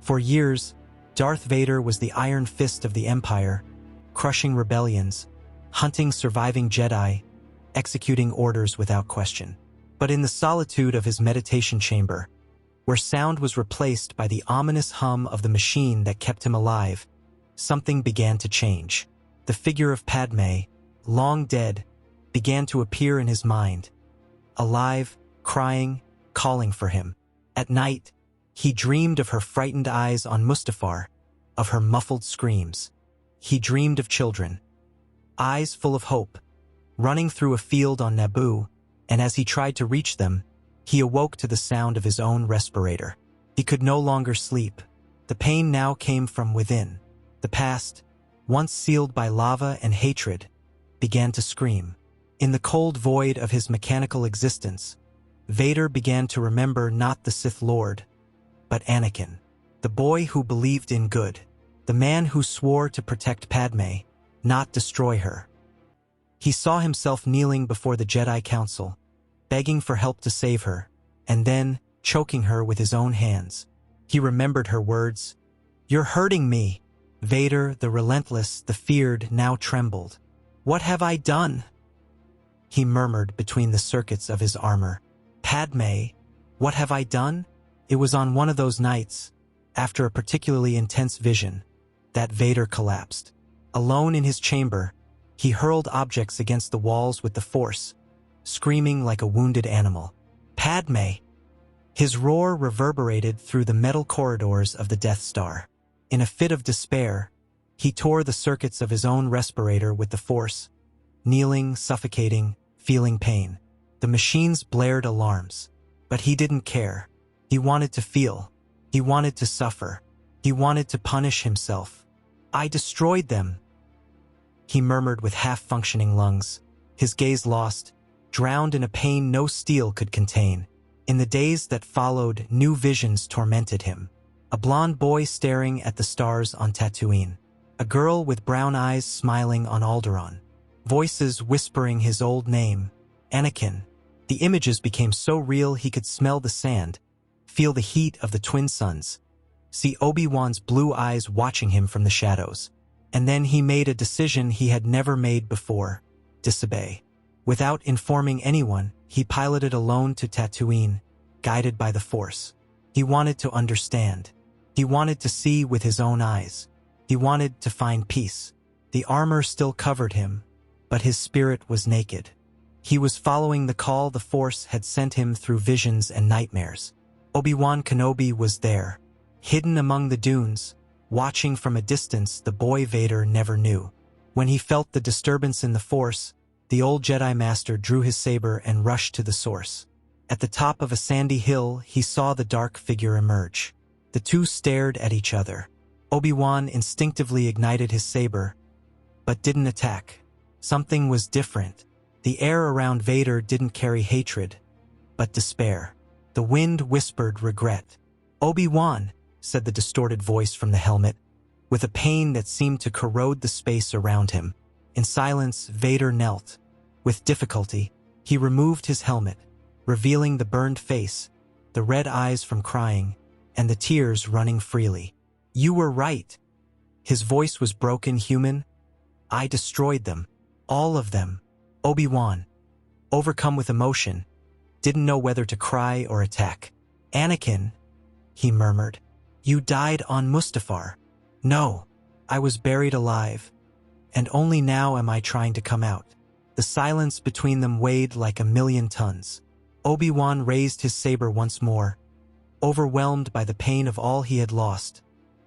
For years, Darth Vader was the iron fist of the Empire, crushing rebellions, hunting surviving Jedi, executing orders without question. But in the solitude of his meditation chamber, where sound was replaced by the ominous hum of the machine that kept him alive, something began to change. The figure of Padme, long dead, began to appear in his mind, alive, crying, calling for him. At night, he dreamed of her frightened eyes on Mustafar, of her muffled screams. He dreamed of children, eyes full of hope, running through a field on Naboo, and as he tried to reach them, he awoke to the sound of his own respirator. He could no longer sleep. The pain now came from within. The past, once sealed by lava and hatred, began to scream. In the cold void of his mechanical existence, Vader began to remember not the Sith Lord, but Anakin, the boy who believed in good, the man who swore to protect Padme, not destroy her. He saw himself kneeling before the Jedi Council, begging for help to save her, and then choking her with his own hands. He remembered her words, "You're hurting me." Vader, the relentless, the feared, now trembled. "What have I done?" he murmured between the circuits of his armor. "Padme, what have I done?" It was on one of those nights, after a particularly intense vision, that Vader collapsed. Alone in his chamber, he hurled objects against the walls with the Force, screaming like a wounded animal. "Padme!" His roar reverberated through the metal corridors of the Death Star. In a fit of despair, he tore the circuits of his own respirator with the Force, kneeling, suffocating, feeling pain. The machines blared alarms, but he didn't care. He wanted to feel. He wanted to suffer. He wanted to punish himself. "I destroyed them," he murmured with half-functioning lungs, his gaze lost, drowned in a pain no steel could contain. In the days that followed, new visions tormented him. A blonde boy staring at the stars on Tatooine. A girl with brown eyes smiling on Alderaan. Voices whispering his old name, Anakin. The images became so real he could smell the sand, feel the heat of the twin suns, see Obi-Wan's blue eyes watching him from the shadows. And then he made a decision he had never made before: disobey. Without informing anyone, he piloted alone to Tatooine, guided by the Force. He wanted to understand. He wanted to see with his own eyes. He wanted to find peace. The armor still covered him, but his spirit was naked. He was following the call the Force had sent him through visions and nightmares. Obi-Wan Kenobi was there, hidden among the dunes, watching from a distance the boy Vader never knew. When he felt the disturbance in the Force, the old Jedi Master drew his saber and rushed to the source. At the top of a sandy hill, he saw the dark figure emerge. The two stared at each other. Obi-Wan instinctively ignited his saber, but didn't attack. Something was different. The air around Vader didn't carry hatred, but despair. The wind whispered regret. "Obi-Wan," said the distorted voice from the helmet, with a pain that seemed to corrode the space around him. In silence, Vader knelt. With difficulty, he removed his helmet, revealing the burned face, the red eyes from crying, and the tears running freely. "You were right." His voice was broken, human. "I destroyed them. All of them." Obi-Wan, overcome with emotion, didn't know whether to cry or attack. "Anakin," he murmured, "you died on Mustafar." "No, I was buried alive, and only now am I trying to come out." The silence between them weighed like a million tons. Obi-Wan raised his saber once more, overwhelmed by the pain of all he had lost,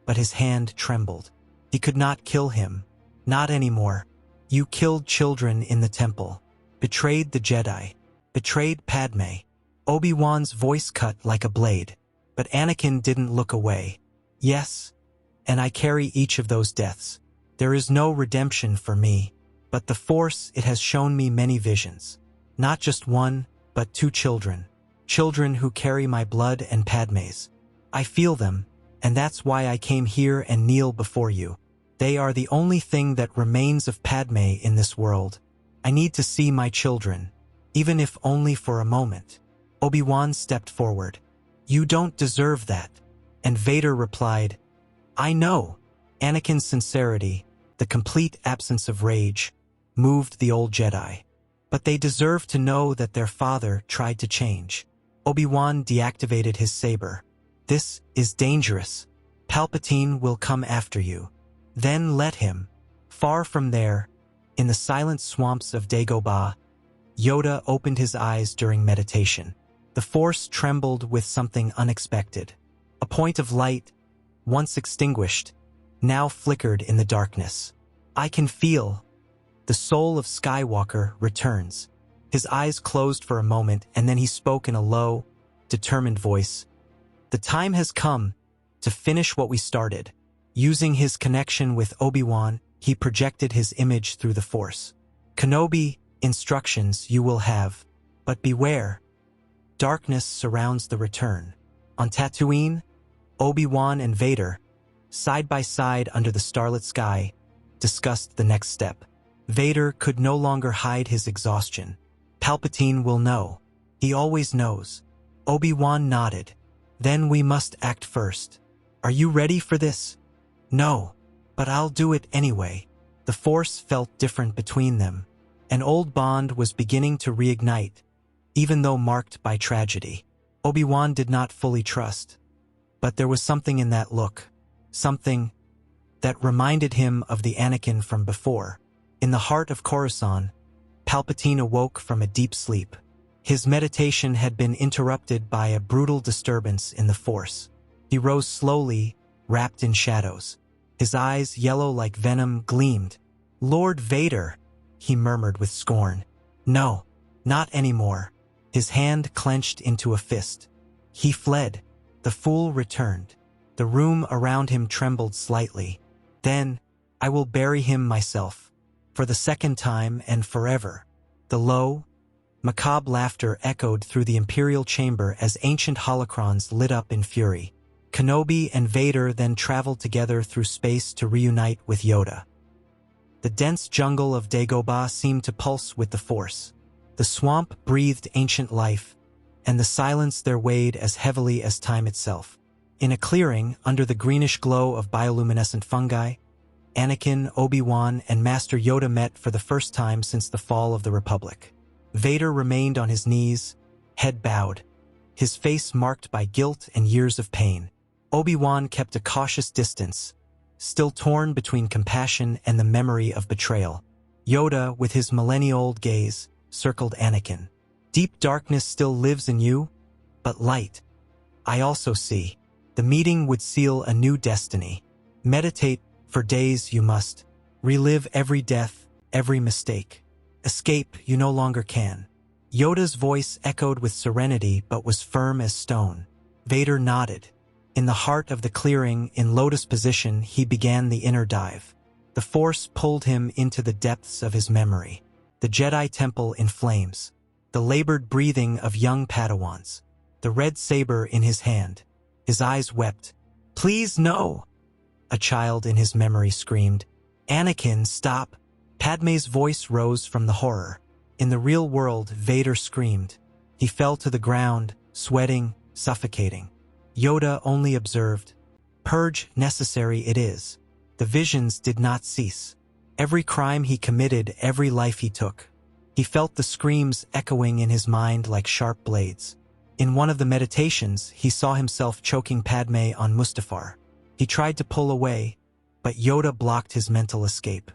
but his hand trembled. He could not kill him. Not anymore. "You killed children in the temple, betrayed the Jedi, betrayed Padme." Obi-Wan's voice cut like a blade, but Anakin didn't look away. "Yes, and I carry each of those deaths. There is no redemption for me, but the Force, it has shown me many visions. Not just one, but two children. Children who carry my blood and Padme's. I feel them, and that's why I came here and kneel before you. They are the only thing that remains of Padme in this world. I need to see my children, even if only for a moment." Obi-Wan stepped forward. "You don't deserve that." And Vader replied, "I know." Anakin's sincerity, the complete absence of rage, moved the old Jedi. But they deserved to know that their father tried to change. Obi-Wan deactivated his saber. "This is dangerous. Palpatine will come after you. Then let him." Far from there, in the silent swamps of Dagobah, Yoda opened his eyes during meditation. The Force trembled with something unexpected. A point of light, once extinguished, now flickered in the darkness. "I can feel." The soul of Skywalker returns. His eyes closed for a moment, and then he spoke in a low, determined voice. "The time has come to finish what we started." Using his connection with Obi-Wan, he projected his image through the Force. "Kenobi, instructions you will have, but beware. Darkness surrounds the return." On Tatooine, Obi-Wan and Vader, side by side under the starlit sky, discussed the next step. Vader could no longer hide his exhaustion. "Palpatine will know. He always knows." Obi-Wan nodded. "Then we must act first. Are you ready for this?" "No, but I'll do it anyway." The Force felt different between them. An old bond was beginning to reignite, even though marked by tragedy. Obi-Wan did not fully trust. But there was something in that look. Something that reminded him of the Anakin from before. In the heart of Coruscant, Palpatine awoke from a deep sleep. His meditation had been interrupted by a brutal disturbance in the Force. He rose slowly, wrapped in shadows. His eyes, yellow like venom, gleamed. "Lord Vader," he murmured with scorn. "No, not anymore." His hand clenched into a fist. He fled. The fool returned. The room around him trembled slightly. "Then, I will bury him myself. For the second time and forever." The low, macabre laughter echoed through the Imperial chamber as ancient holocrons lit up in fury. Kenobi and Vader then traveled together through space to reunite with Yoda. The dense jungle of Dagobah seemed to pulse with the Force. The swamp breathed ancient life, and the silence there weighed as heavily as time itself. In a clearing, under the greenish glow of bioluminescent fungi, Anakin, Obi-Wan, and Master Yoda met for the first time since the fall of the Republic. Vader remained on his knees, head bowed, his face marked by guilt and years of pain. Obi-Wan kept a cautious distance, still torn between compassion and the memory of betrayal. Yoda, with his millennia-old gaze, circled Anakin. "Deep darkness still lives in you, but light I also see." The meeting would seal a new destiny. Meditate for days you must. Relive every death, every mistake. Escape you no longer can. Yoda's voice echoed with serenity but was firm as stone. Vader nodded. In the heart of the clearing, in lotus position, he began the inner dive. The Force pulled him into the depths of his memory. The Jedi Temple in flames. The labored breathing of young Padawans. The red saber in his hand. His eyes wept. "Please, no!" A child in his memory screamed. "Anakin, stop!" Padme's voice rose from the horror. In the real world, Vader screamed. He fell to the ground, sweating, suffocating. Yoda only observed. "Purge necessary it is." The visions did not cease. Every crime he committed, every life he took. He felt the screams echoing in his mind like sharp blades. In one of the meditations, he saw himself choking Padme on Mustafar. He tried to pull away, but Yoda blocked his mental escape.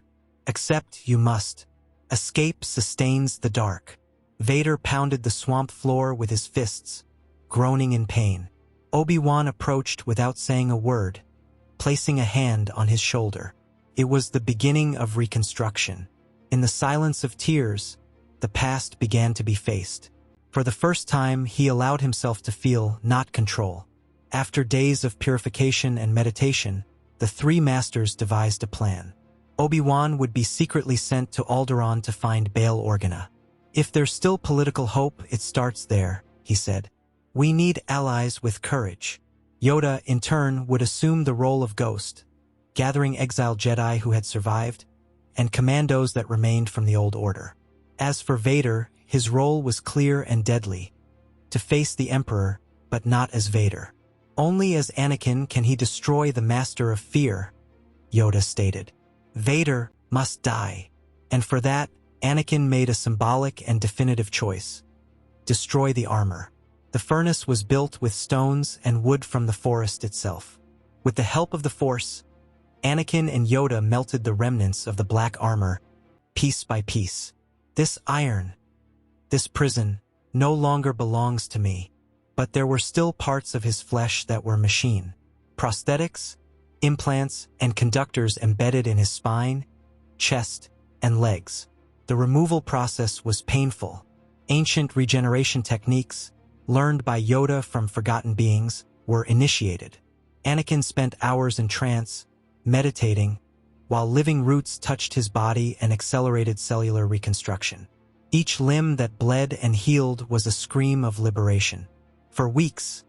"Accept you must. Escape sustains the dark." Vader pounded the swamp floor with his fists, groaning in pain. Obi-Wan approached without saying a word, placing a hand on his shoulder. It was the beginning of reconstruction. In the silence of tears, the past began to be faced. For the first time, he allowed himself to feel, not control. After days of purification and meditation, the three masters devised a plan. Obi-Wan would be secretly sent to Alderaan to find Bail Organa. "If there's still political hope, it starts there," he said. "We need allies with courage." Yoda, in turn, would assume the role of Ghost, gathering exiled Jedi who had survived, and commandos that remained from the Old Order. As for Vader, his role was clear and deadly: to face the Emperor, but not as Vader. Only as Anakin can he destroy the Master of Fear, Yoda stated. Vader must die, and for that, Anakin made a symbolic and definitive choice. Destroy the armor. The furnace was built with stones and wood from the forest itself. With the help of the Force, Anakin and Yoda melted the remnants of the black armor, piece by piece. This iron, this prison, no longer belongs to me, but there were still parts of his flesh that were machine. Prosthetics, implants, and conductors embedded in his spine, chest, and legs. The removal process was painful. Ancient regeneration techniques, learned by Yoda from forgotten beings, were initiated. Anakin spent hours in trance, meditating, while living roots touched his body and accelerated cellular reconstruction. Each limb that bled and healed was a scream of liberation. For weeks,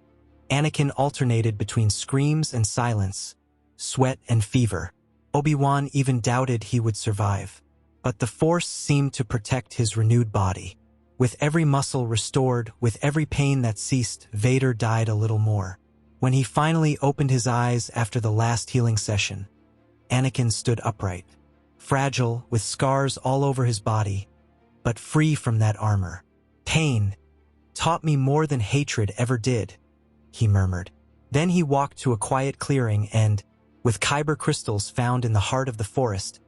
Anakin alternated between screams and silence, sweat and fever. Obi-Wan even doubted he would survive. But the Force seemed to protect his renewed body. With every muscle restored, with every pain that ceased, Vader died a little more. When he finally opened his eyes after the last healing session, Anakin stood upright, fragile, with scars all over his body, but free from that armor. Pain taught me more than hatred ever did, he murmured. Then he walked to a quiet clearing and, with kyber crystals found in the heart of the forest,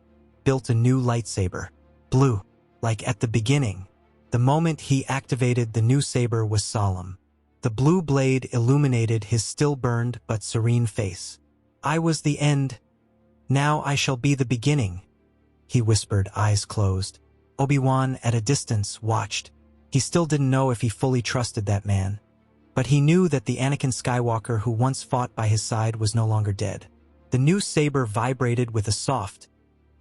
built a new lightsaber. Blue, like at the beginning. The moment he activated the new saber was solemn. The blue blade illuminated his still-burned but serene face. I was the end. Now I shall be the beginning, he whispered, eyes closed. Obi-Wan, at a distance, watched. He still didn't know if he fully trusted that man. But he knew that the Anakin Skywalker who once fought by his side was no longer dead. The new saber vibrated with a soft,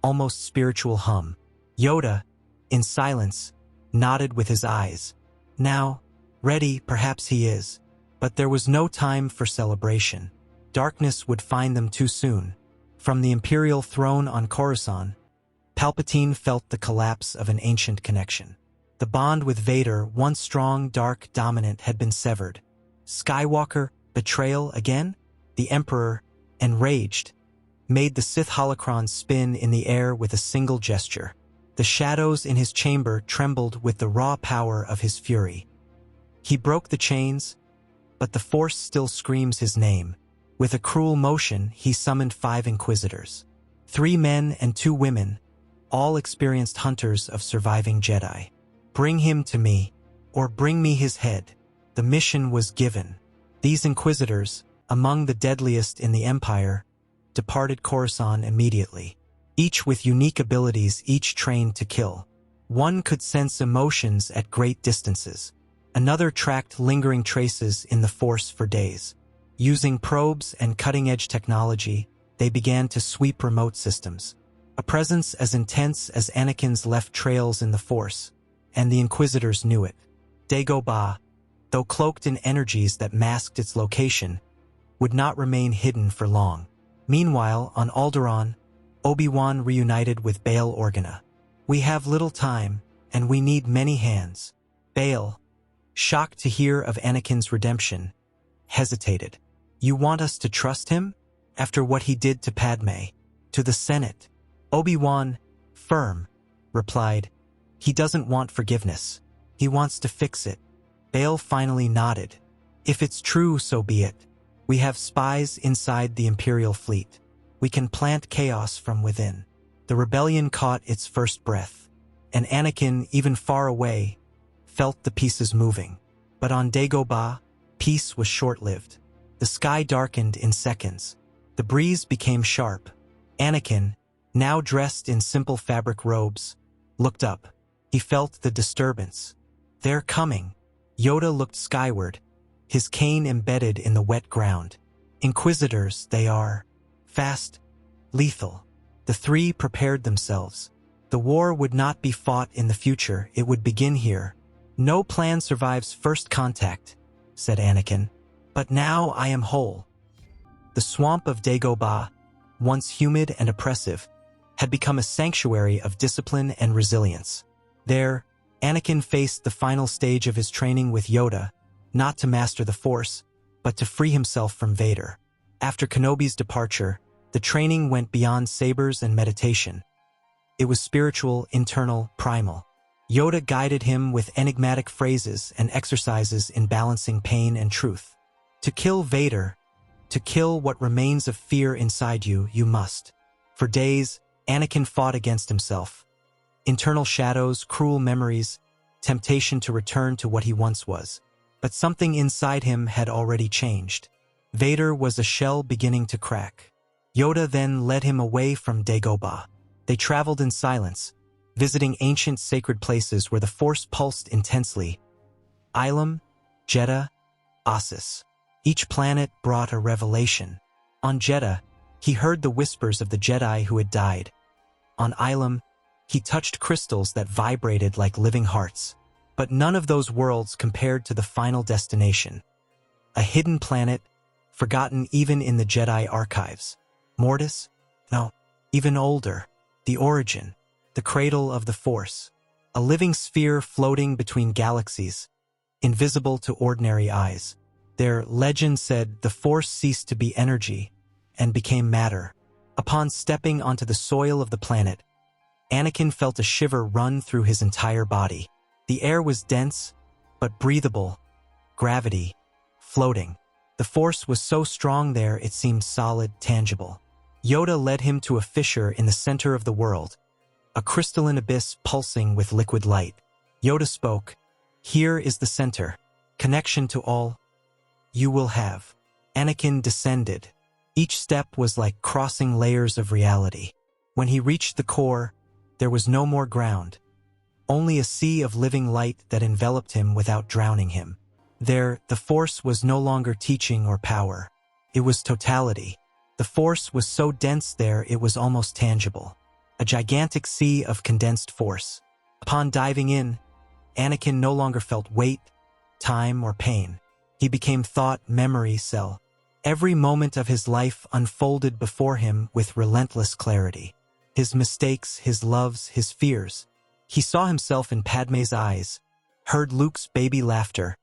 almost spiritual hum. Yoda, in silence, nodded with his eyes. Now, ready perhaps he is. But there was no time for celebration. Darkness would find them too soon. From the Imperial throne on Coruscant, Palpatine felt the collapse of an ancient connection. The bond with Vader, once strong, dark, dominant, had been severed. Skywalker, betrayal again? The Emperor, enraged, made the Sith holocron spin in the air with a single gesture. The shadows in his chamber trembled with the raw power of his fury. He broke the chains, but the Force still screams his name. With a cruel motion, he summoned 5 Inquisitors. 3 men and 2 women, all experienced hunters of surviving Jedi. Bring him to me, or bring me his head. The mission was given. These Inquisitors, among the deadliest in the Empire, departed Coruscant immediately. Each with unique abilities, each trained to kill. One could sense emotions at great distances. Another tracked lingering traces in the Force for days. Using probes and cutting-edge technology, they began to sweep remote systems. A presence as intense as Anakin's left trails in the Force, and the Inquisitors knew it. Dagobah, though cloaked in energies that masked its location, would not remain hidden for long. Meanwhile, on Alderaan, Obi-Wan reunited with Bail Organa. We have little time, and we need many hands. Bail, shocked to hear of Anakin's redemption, hesitated. You want us to trust him? After what he did to Padme, to the Senate? Obi-Wan, firm, replied, he doesn't want forgiveness. He wants to fix it. Bail finally nodded. If it's true, so be it. We have spies inside the Imperial fleet. We can plant chaos from within. The rebellion caught its first breath, and Anakin, even far away, felt the pieces moving. But on Dagobah, peace was short-lived. The sky darkened in seconds. The breeze became sharp. Anakin, now dressed in simple fabric robes, looked up. He felt the disturbance. They're coming. Yoda looked skyward, his cane embedded in the wet ground. Inquisitors, they are. Fast, lethal. The 3 prepared themselves. The war would not be fought in the future, it would begin here. No plan survives first contact, said Anakin. But now I am whole. The swamp of Dagobah, once humid and oppressive, had become a sanctuary of discipline and resilience. There, Anakin faced the final stage of his training with Yoda, not to master the Force, but to free himself from Vader. After Kenobi's departure, the training went beyond sabers and meditation. It was spiritual, internal, primal. Yoda guided him with enigmatic phrases and exercises in balancing pain and truth. To kill Vader, to kill what remains of fear inside you, you must. For days, Anakin fought against himself. Internal shadows, cruel memories, temptation to return to what he once was. But something inside him had already changed. Vader was a shell beginning to crack. Yoda then led him away from Dagobah. They traveled in silence, visiting ancient sacred places where the Force pulsed intensely. Ilum, Jeddah, Ossus. Each planet brought a revelation. On Jeddah, he heard the whispers of the Jedi who had died. On Ilum, he touched crystals that vibrated like living hearts. But none of those worlds compared to the final destination. A hidden planet, forgotten even in the Jedi archives. Mortis? No, even older. The origin, the cradle of the Force. A living sphere floating between galaxies, invisible to ordinary eyes. Their legend said the Force ceased to be energy and became matter. Upon stepping onto the soil of the planet, Anakin felt a shiver run through his entire body. The air was dense, but breathable. Gravity, floating. The Force was so strong there it seemed solid, tangible. Yoda led him to a fissure in the center of the world, a crystalline abyss pulsing with liquid light. Yoda spoke, "Here is the center, connection to all you will have." Anakin descended. Each step was like crossing layers of reality. When he reached the core, there was no more ground, only a sea of living light that enveloped him without drowning him. There, the Force was no longer teaching or power. It was totality. The Force was so dense there it was almost tangible. A gigantic sea of condensed force. Upon diving in, Anakin no longer felt weight, time, or pain. He became thought, memory, cell. Every moment of his life unfolded before him with relentless clarity. His mistakes, his loves, his fears. He saw himself in Padme's eyes, heard Luke's baby laughter,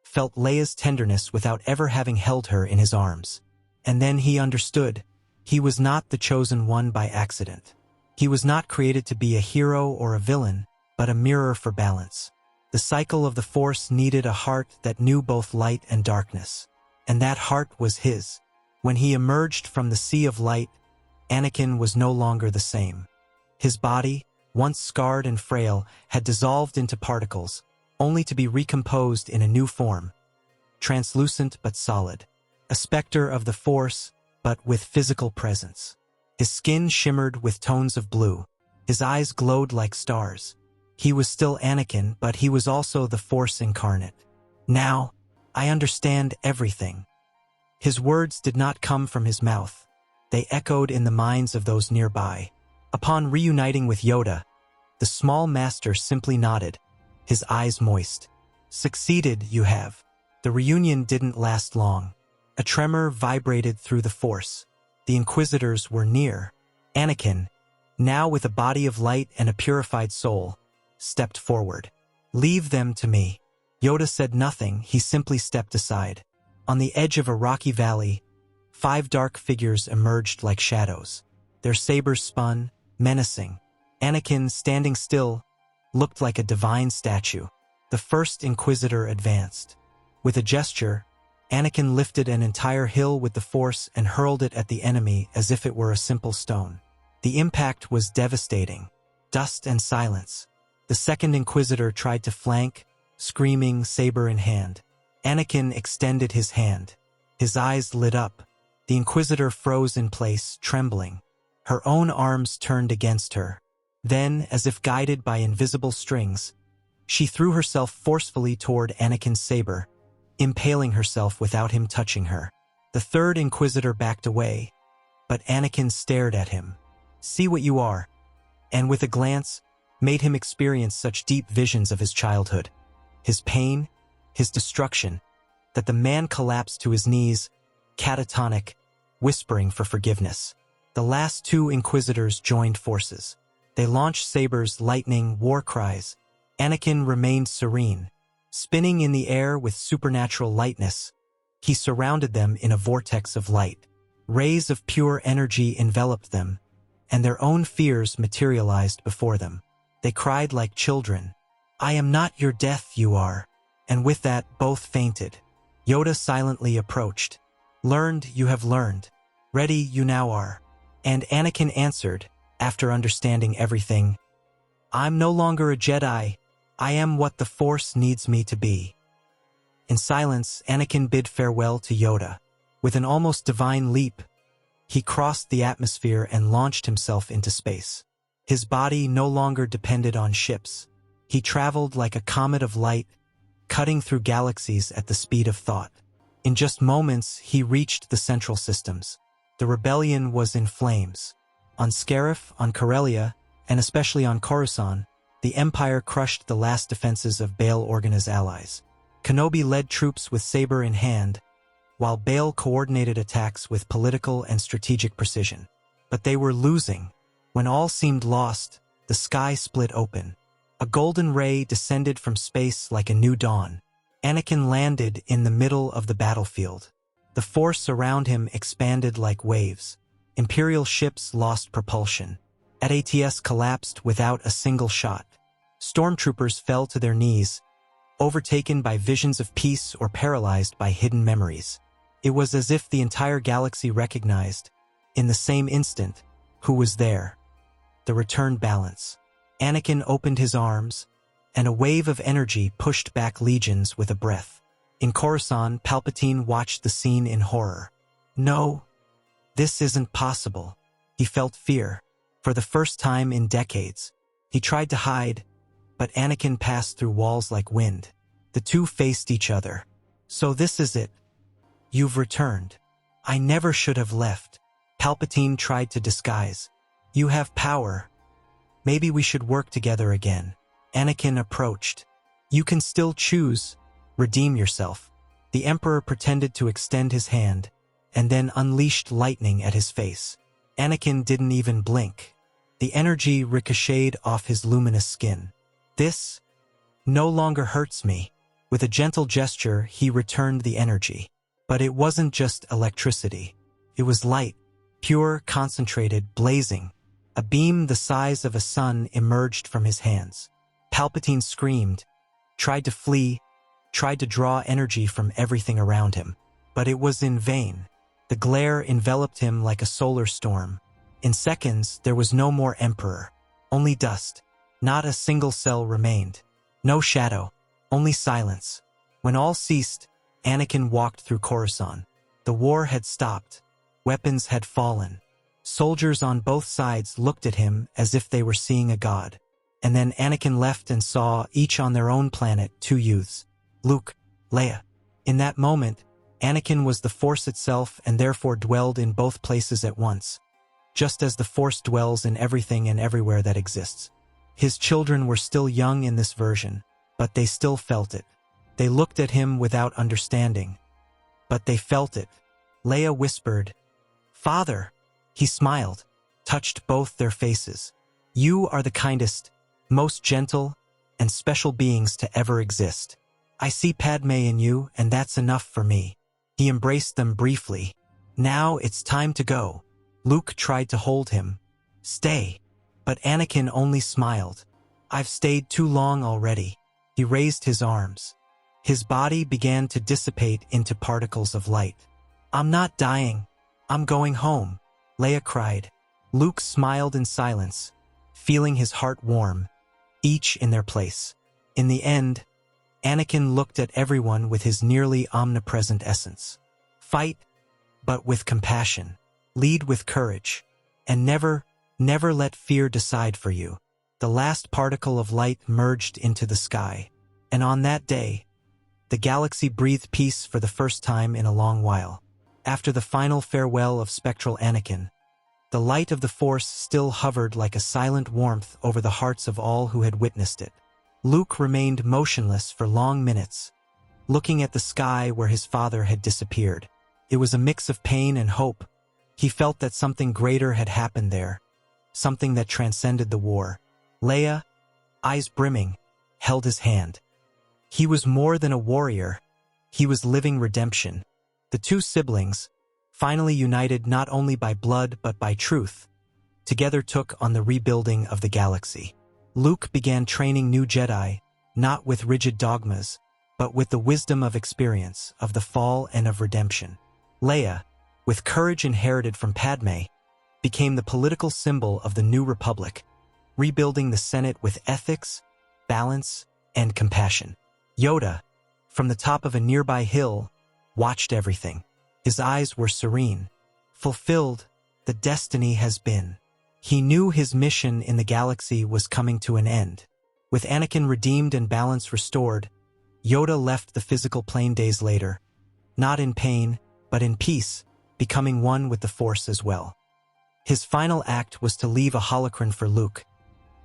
felt Leia's tenderness without ever having held her in his arms. And then he understood. He was not the chosen one by accident. He was not created to be a hero or a villain, but a mirror for balance. The cycle of the Force needed a heart that knew both light and darkness. And that heart was his. When he emerged from the sea of light, Anakin was no longer the same. His body, once scarred and frail, had dissolved into particles, only to be recomposed in a new form. Translucent but solid. A specter of the Force, but with physical presence. His skin shimmered with tones of blue. His eyes glowed like stars. He was still Anakin, but he was also the Force incarnate. "Now, I understand everything." His words did not come from his mouth. They echoed in the minds of those nearby. Upon reuniting with Yoda, the small master simply nodded, his eyes moist. "Succeeded, you have." The reunion didn't last long. A tremor vibrated through the Force. The Inquisitors were near. Anakin, now with a body of light and a purified soul, stepped forward. "Leave them to me." Yoda said nothing, he simply stepped aside. On the edge of a rocky valley, 5 dark figures emerged like shadows. Their sabers spun, menacing. Anakin, standing still, looked like a divine statue. The first Inquisitor advanced. With a gesture, Anakin lifted an entire hill with the Force and hurled it at the enemy as if it were a simple stone. The impact was devastating. Dust and silence. The second Inquisitor tried to flank, screaming, saber in hand. Anakin extended his hand. His eyes lit up. The Inquisitor froze in place, trembling. Her own arms turned against her. Then, as if guided by invisible strings, she threw herself forcefully toward Anakin's saber, impaling herself without him touching her. The third Inquisitor backed away, but Anakin stared at him. "See what you are," and with a glance, made him experience such deep visions of his childhood, his pain, his destruction, that the man collapsed to his knees, catatonic, whispering for forgiveness. The last 2 Inquisitors joined forces. They launched sabers, lightning, war cries. Anakin remained serene, spinning in the air with supernatural lightness, He surrounded them in a vortex of light. Rays of pure energy enveloped them, and their own fears materialized before them. They cried like children, "I am not your death, you are." And with that, both fainted. Yoda silently approached. "Learned, you have learned. Ready, you now are." And Anakin answered, after understanding everything, "I'm no longer a Jedi. I am what the Force needs me to be." In silence, Anakin bid farewell to Yoda. With an almost divine leap, he crossed the atmosphere and launched himself into space. His body no longer depended on ships. He traveled like a comet of light, cutting through galaxies at the speed of thought. In just moments, he reached the central systems. The rebellion was in flames. On Scarif, on Corellia, and especially on Coruscant, the Empire crushed the last defenses of Bail Organa's allies. Kenobi led troops with saber in hand, while Bail coordinated attacks with political and strategic precision. But they were losing. When all seemed lost, the sky split open. A golden ray descended from space like a new dawn. Anakin landed in the middle of the battlefield. The force around him expanded like waves. Imperial ships lost propulsion. AT-ATs collapsed without a single shot. Stormtroopers fell to their knees, overtaken by visions of peace or paralyzed by hidden memories. It was as if the entire galaxy recognized, in the same instant, who was there. The returned balance. Anakin opened his arms, and a wave of energy pushed back legions with a breath. In Coruscant, Palpatine watched the scene in horror. "No, this isn't possible." He felt fear. For the first time in decades. He tried to hide, but Anakin passed through walls like wind. The two faced each other. "So this is it. You've returned. I never should have left." Palpatine tried to disguise. "You have power. Maybe we should work together again." Anakin approached. "You can still choose. Redeem yourself." The Emperor pretended to extend his hand, and then unleashed lightning at his face. Anakin didn't even blink. The energy ricocheted off his luminous skin. "This no longer hurts me." With a gentle gesture, he returned the energy. But it wasn't just electricity. It was light, pure, concentrated, blazing. A beam the size of a sun emerged from his hands. Palpatine screamed, tried to flee, tried to draw energy from everything around him. But it was in vain. The glare enveloped him like a solar storm. In seconds, there was no more Emperor. Only dust. Not a single cell remained. No shadow. Only silence. When all ceased, Anakin walked through Coruscant. The war had stopped. Weapons had fallen. Soldiers on both sides looked at him as if they were seeing a god. And then Anakin left and saw, each on their own planet, two youths. Luke, Leia. In that moment, Anakin was the Force itself and therefore dwelled in both places at once. Just as the Force dwells in everything and everywhere that exists. His children were still young in this version, but they still felt it. They looked at him without understanding, but they felt it. Leia whispered, "Father." He smiled, touched both their faces. "You are the kindest, most gentle, and special beings to ever exist. I see Padme in you, and that's enough for me." He embraced them briefly. "Now it's time to go." Luke tried to hold him. "Stay." But Anakin only smiled. "I've stayed too long already." He raised his arms. His body began to dissipate into particles of light. "I'm not dying. I'm going home," Leia cried. Luke smiled in silence, feeling his heart warm, each in their place. In the end, Anakin looked at everyone with his nearly omnipresent essence. Fight, but with compassion. Lead with courage. And never let fear decide for you. The last particle of light merged into the sky. And on that day, the galaxy breathed peace for the first time in a long while. After the final farewell of spectral Anakin, the light of the Force still hovered like a silent warmth over the hearts of all who had witnessed it. Luke remained motionless for long minutes, looking at the sky where his father had disappeared. It was a mix of pain and hope. He felt that something greater had happened there, something that transcended the war. Leia, eyes brimming, held his hand. He was more than a warrior. He was living redemption. The two siblings, finally united not only by blood but by truth, together took on the rebuilding of the galaxy. Luke began training new Jedi, not with rigid dogmas, but with the wisdom of experience, of the fall and of redemption. Leia, with courage inherited from Padme, became the political symbol of the new republic, rebuilding the Senate with ethics, balance, and compassion. Yoda, from the top of a nearby hill, watched everything. His eyes were serene. Fulfilled, the destiny has been. He knew his mission in the galaxy was coming to an end. With Anakin redeemed and balance restored, Yoda left the physical plane days later, not in pain, but in peace, becoming one with the Force as well. His final act was to leave a holocron for Luke.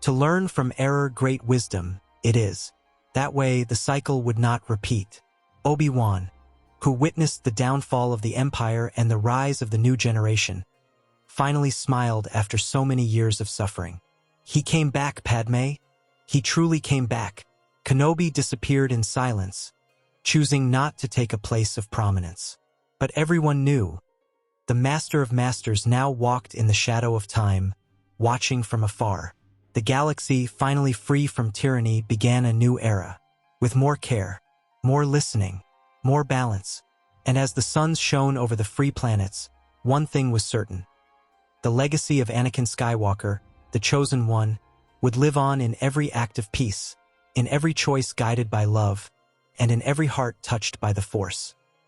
To learn from error great wisdom, it is. That way the cycle would not repeat. Obi-Wan, who witnessed the downfall of the Empire and the rise of the new generation, finally smiled after so many years of suffering. He came back, Padme. He truly came back. Kenobi disappeared in silence, choosing not to take a place of prominence. But everyone knew. The Master of Masters now walked in the shadow of time, watching from afar. The galaxy, finally free from tyranny, began a new era, with more care, more listening, more balance. And as the suns shone over the free planets, one thing was certain. The legacy of Anakin Skywalker, the Chosen One, would live on in every act of peace, in every choice guided by love, and in every heart touched by the Force.